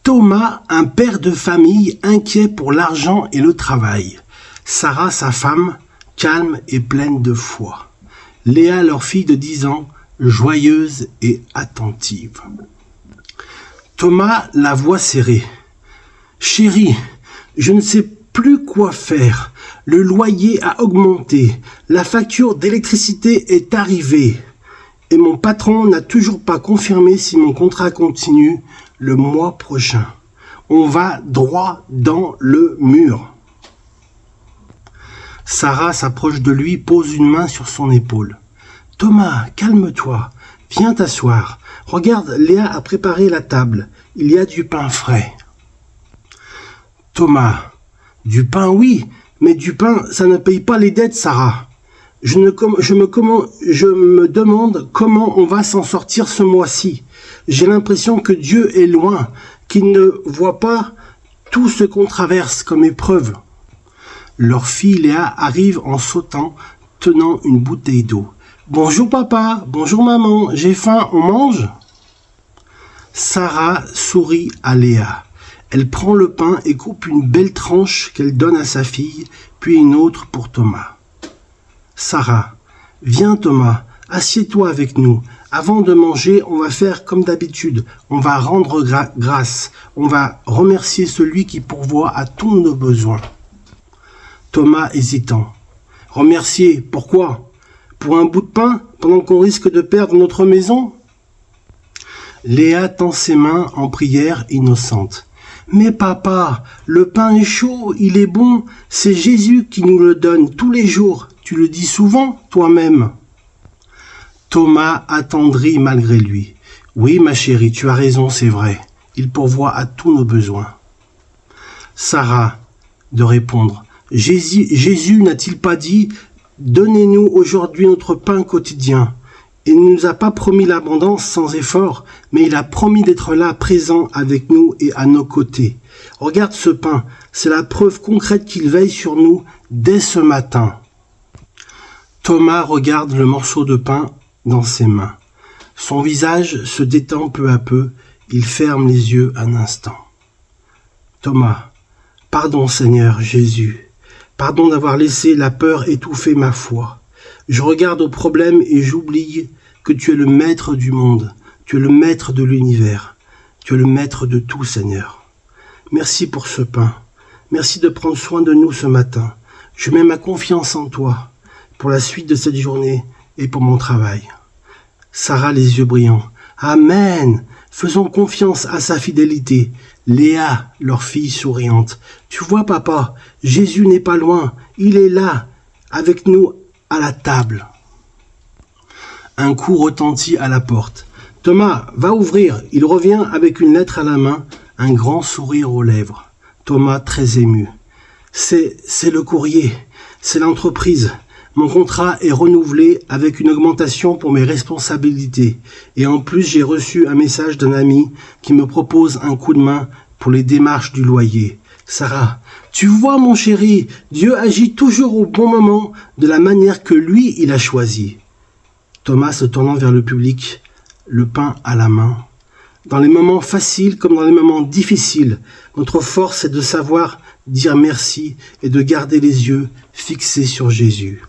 Thomas, un père de famille inquiet pour l'argent et le travail. Sarah, sa femme, calme et pleine de foi. Léa, leur fille de 10 ans, joyeuse et attentive. Thomas, la voix serrée. « Chérie, je ne sais plus quoi faire. Le loyer a augmenté. La facture d'électricité est arrivée. Et mon patron n'a toujours pas confirmé si mon contrat continue le mois prochain. On va droit dans le mur. » Sarah s'approche de lui, pose une main sur son épaule. « Thomas, calme-toi. Viens t'asseoir. Regarde, Léa a préparé la table. Il y a du pain frais. » Thomas. « Du pain, oui, mais du pain, ça ne paye pas les dettes, Sarah. Je me demande comment on va s'en sortir ce mois-ci. J'ai l'impression que Dieu est loin, qu'il ne voit pas tout ce qu'on traverse comme épreuve. » Leur fille Léa arrive en sautant, tenant une bouteille d'eau. « Bonjour papa, bonjour maman, j'ai faim, on mange ?» Sarah sourit à Léa. Elle prend le pain et coupe une belle tranche qu'elle donne à sa fille, puis une autre pour Thomas. Sarah. « Viens Thomas, assieds-toi avec nous. Avant de manger, on va faire comme d'habitude. On va rendre grâce. On va remercier celui qui pourvoit à tous nos besoins. » Thomas hésitant. « Remercier, pourquoi? Pour un bout de pain, pendant qu'on risque de perdre notre maison ?» Léa tend ses mains en prière innocente. « Mais papa, le pain est chaud, il est bon, c'est Jésus qui nous le donne tous les jours. Tu le dis souvent, toi-même. » Thomas attendrit malgré lui. « Oui, ma chérie, tu as raison, c'est vrai. Il pourvoit à tous nos besoins. » Sarah, de répondre. « Jésus n'a-t-il pas dit « Donnez-nous aujourd'hui notre pain quotidien » ? Il ne nous a pas promis l'abondance sans effort, mais il a promis d'être là, présent avec nous et à nos côtés. Regarde ce pain, c'est la preuve concrète qu'il veille sur nous dès ce matin. » Thomas regarde le morceau de pain dans ses mains. Son visage se détend peu à peu, il ferme les yeux un instant. Thomas. « Pardon Seigneur Jésus, pardon d'avoir laissé la peur étouffer ma foi. Je regarde au problème et j'oublie que tu es le maître du monde, tu es le maître de l'univers, tu es le maître de tout, Seigneur. Merci pour ce pain, merci de prendre soin de nous ce matin. Je mets ma confiance en toi pour la suite de cette journée et pour mon travail. » Sarah, les yeux brillants. « Amen. Faisons confiance à sa fidélité. » Léa, leur fille souriante. « Tu vois, papa, Jésus n'est pas loin, il est là, avec nous à la table. » Un coup retentit à la porte. « Thomas, va ouvrir. » Il revient avec une lettre à la main, un grand sourire aux lèvres. Thomas très ému. « C'est le courrier, c'est l'entreprise. Mon contrat est renouvelé avec une augmentation pour mes responsabilités. Et en plus, j'ai reçu un message d'un ami qui me propose un coup de main pour les démarches du loyer. Sarah, tu vois mon chéri, Dieu agit toujours au bon moment de la manière que lui, il a choisi. » Thomas se tournant vers le public, le pain à la main. Dans les moments faciles comme dans les moments difficiles, notre force est de savoir dire merci et de garder les yeux fixés sur Jésus.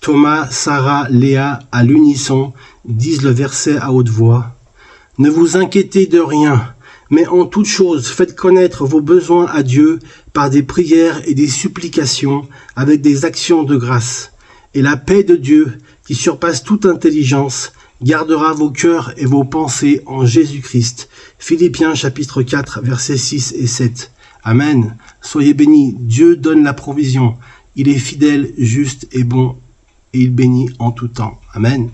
Thomas, Sarah, Léa, à l'unisson, disent le verset à haute voix. « Ne vous inquiétez de rien, mais en toute chose, faites connaître vos besoins à Dieu par des prières et des supplications avec des actions de grâce. Et la paix de Dieu, qui surpasse toute intelligence, gardera vos cœurs et vos pensées en Jésus-Christ. » Philippiens chapitre 4, versets 6 et 7. Amen. Soyez bénis. Dieu donne la provision. Il est fidèle, juste et bon, et il bénit en tout temps. Amen.